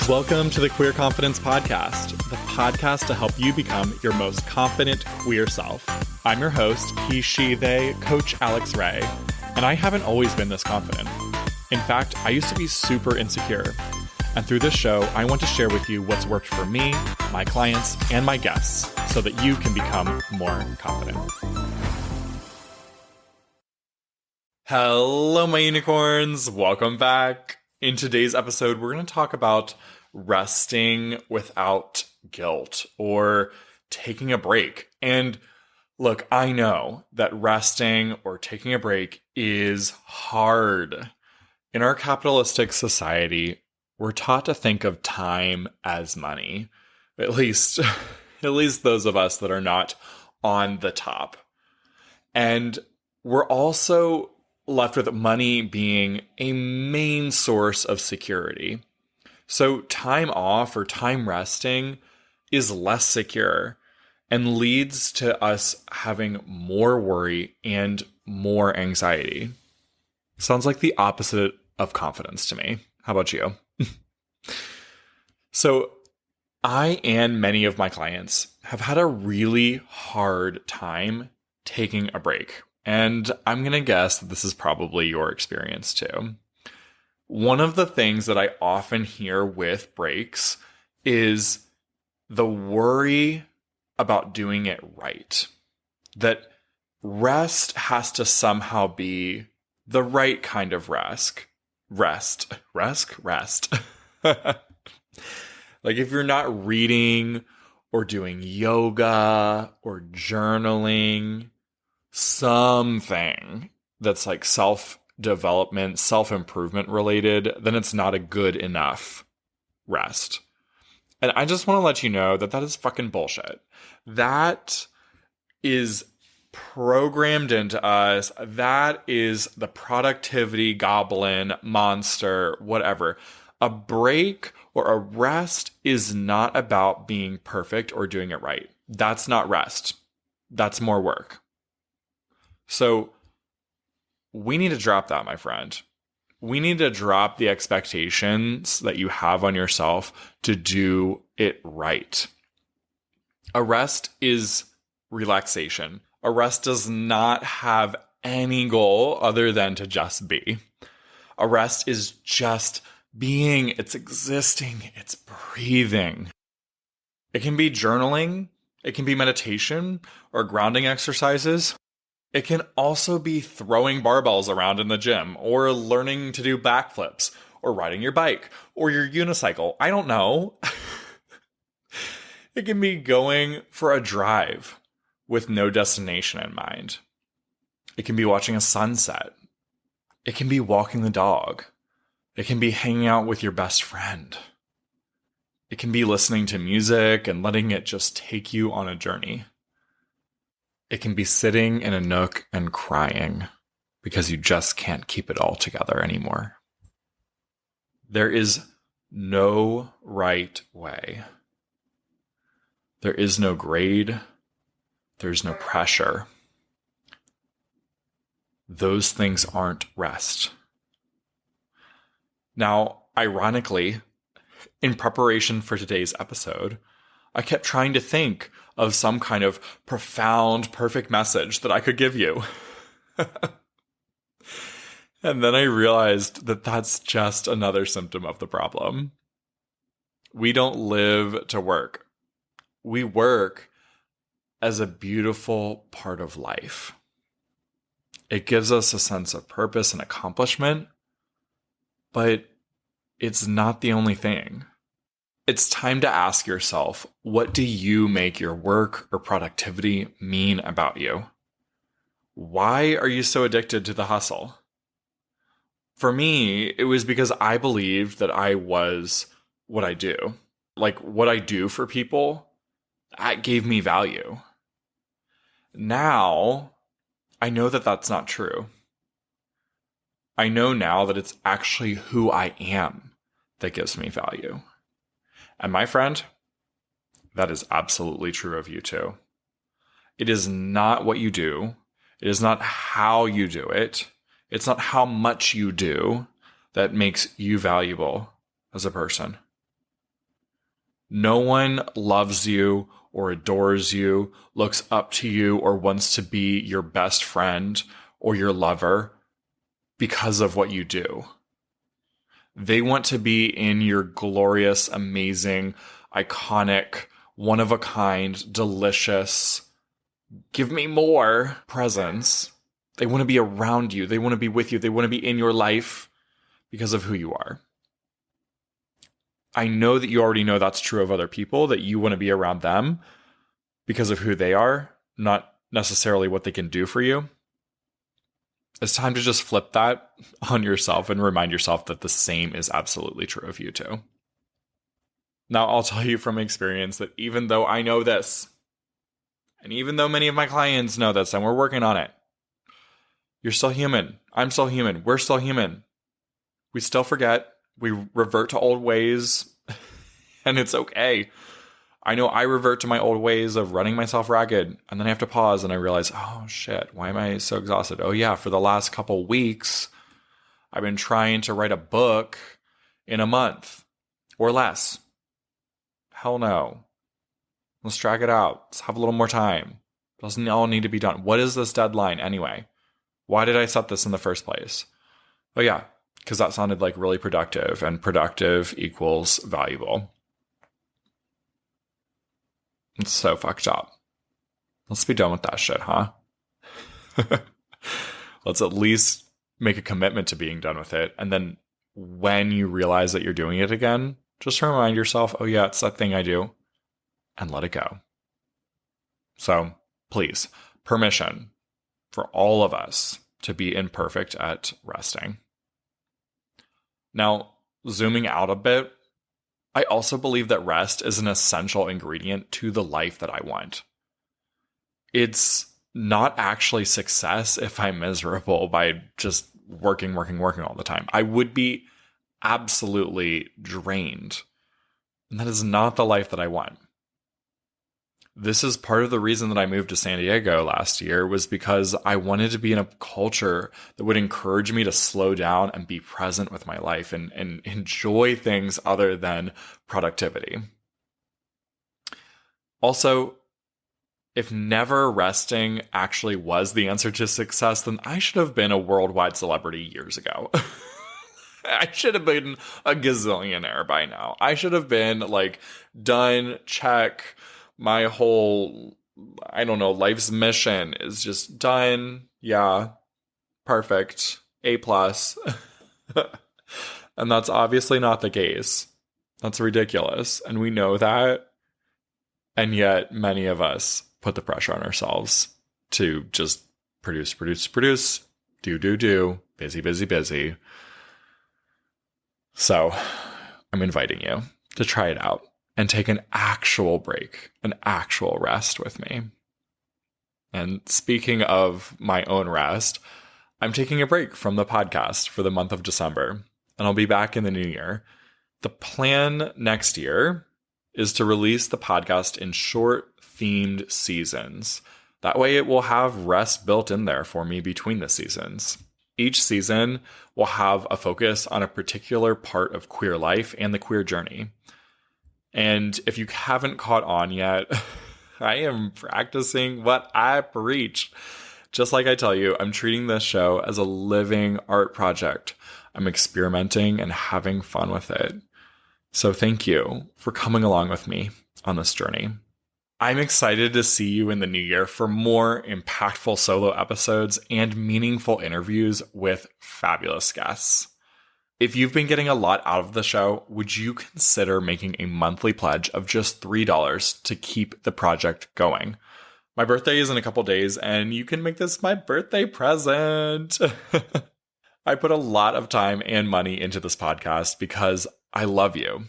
Welcome to the Queer Confidence Podcast, the podcast to help you become your most confident queer self. I'm your host, he, she, they, Coach Alex Ray, and I haven't always been this confident. In fact, I used to be super insecure. And through this show, I want to share with you what's worked for me, my clients, and my guests so that you can become more confident. Hello, my unicorns. Welcome back. In today's episode, we're going to talk about resting without guilt or taking a break. And look, I know that resting or taking a break is hard. In our capitalistic society, we're taught to think of time as money. At least those of us that are not on the top. And we're also left with money being a main source of security. So time off or time resting is less secure and leads to us having more worry and more anxiety. Sounds like the opposite of confidence to me. How about you? So I and many of my clients have had a really hard time taking a break. And I'm going to guess that this is probably your experience too. One of the things that I often hear with breaks is the worry about doing it right. That rest has to somehow be the right kind of rest. Rest. Like if you're not reading or doing yoga or journaling, something that's like self-development, self-improvement related, then it's not a good enough rest. And I just want to let you know that that is fucking bullshit. That is programmed into us. That is the productivity goblin, monster, whatever. A break or a rest is not about being perfect or doing it right. That's not rest. That's more work. So we need to drop that, my friend. We need to drop the expectations that you have on yourself to do it right. A rest is relaxation. A rest does not have any goal other than to just be. A rest is just being, it's existing, it's breathing. It can be journaling, it can be meditation or grounding exercises. It can also be throwing barbells around in the gym or learning to do backflips or riding your bike or your unicycle. I don't know. It can be going for a drive with no destination in mind. It can be watching a sunset. It can be walking the dog. It can be hanging out with your best friend. It can be listening to music and letting it just take you on a journey. It can be sitting in a nook and crying because you just can't keep it all together anymore. There is no right way. There is no grade. There's no pressure. Those things aren't rest. Now, ironically, in preparation for today's episode, I kept trying to think of some kind of profound, perfect message that I could give you. And then I realized that that's just another symptom of the problem. We don't live to work. We work as a beautiful part of life. It gives us a sense of purpose and accomplishment, but it's not the only thing. It's time to ask yourself, what do you make your work or productivity mean about you? Why are you so addicted to the hustle? For me, it was because I believed that I was what I do. Like what I do for people, that gave me value. Now, I know that that's not true. I know now that it's actually who I am that gives me value. And my friend, that is absolutely true of you too. It is not what you do. It is not how you do it. It's not how much you do that makes you valuable as a person. No one loves you or adores you, looks up to you, or wants to be your best friend or your lover because of what you do. They want to be in your glorious, amazing, iconic, one-of-a-kind, delicious, give me more presence. They want to be around you. They want to be with you. They want to be in your life because of who you are. I know that you already know that's true of other people, that you want to be around them because of who they are, not necessarily what they can do for you. It's time to just flip that on yourself and remind yourself that the same is absolutely true of you too. Now, I'll tell you from experience that even though I know this, and even though many of my clients know this, and we're working on it, you're still human. I'm still human. We're still human. We still forget. We revert to old ways, and it's okay. I know I revert to my old ways of running myself ragged, and then I have to pause, and I realize, oh shit, why am I so exhausted? Oh yeah, for the last couple weeks, I've been trying to write a book in a month or less. Hell no. Let's drag it out. Let's have a little more time. Doesn't all need to be done. What is this deadline anyway? Why did I set this in the first place? Oh yeah, because that sounded like really productive, and productive equals valuable. It's so fucked up. Let's be done with that shit, huh? Let's at least make a commitment to being done with it. And then when you realize that you're doing it again, just remind yourself, oh yeah, it's that thing I do, and let it go. So please, permission for all of us to be imperfect at resting. Now, zooming out a bit, I also believe that rest is an essential ingredient to the life that I want. It's not actually success if I'm miserable by just working all the time. I would be absolutely drained. And that is not the life that I want. This is part of the reason that I moved to San Diego last year, was because I wanted to be in a culture that would encourage me to slow down and be present with my life and enjoy things other than productivity. Also, if never resting actually was the answer to success, then I should have been a worldwide celebrity years ago. I should have been a gazillionaire by now. I should have been like, done, check. My whole, I don't know, life's mission is just done. Yeah, perfect. A+. And that's obviously not the case. That's ridiculous. And we know that. And yet many of us put the pressure on ourselves to just produce, do, busy. So I'm inviting you to try it out and take an actual break, an actual rest with me. And speaking of my own rest, I'm taking a break from the podcast for the month of December, and I'll be back in the new year. The plan next year is to release the podcast in short, themed seasons. That way it will have rest built in there for me between the seasons. Each season will have a focus on a particular part of queer life and the queer journey. And if you haven't caught on yet, I am practicing what I preach. Just like I tell you, I'm treating this show as a living art project. I'm experimenting and having fun with it. So thank you for coming along with me on this journey. I'm excited to see you in the new year for more impactful solo episodes and meaningful interviews with fabulous guests. If you've been getting a lot out of the show, would you consider making a monthly pledge of just $3 to keep the project going? My birthday is in a couple days, and you can make this my birthday present. I put a lot of time and money into this podcast because I love you,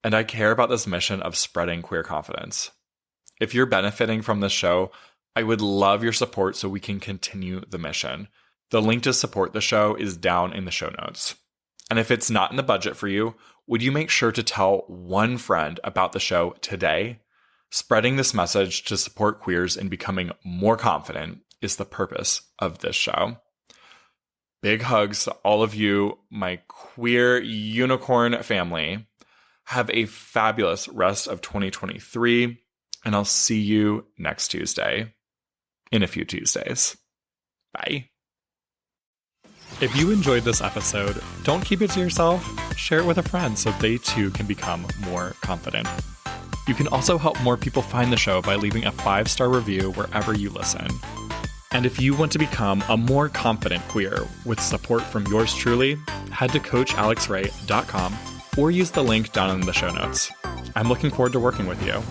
and I care about this mission of spreading queer confidence. If you're benefiting from this show, I would love your support so we can continue the mission. The link to support the show is down in the show notes. And if it's not in the budget for you, would you make sure to tell one friend about the show today? Spreading this message to support queers in becoming more confident is the purpose of this show. Big hugs to all of you, my queer unicorn family. Have a fabulous rest of 2023, and I'll see you next Tuesday. In a few Tuesdays. Bye. If you enjoyed this episode, don't keep it to yourself. Share it with a friend so they too can become more confident. You can also help more people find the show by leaving a 5-star review wherever you listen. And if you want to become a more confident queer with support from yours truly, head to coachalexray.com or use the link down in the show notes. I'm looking forward to working with you.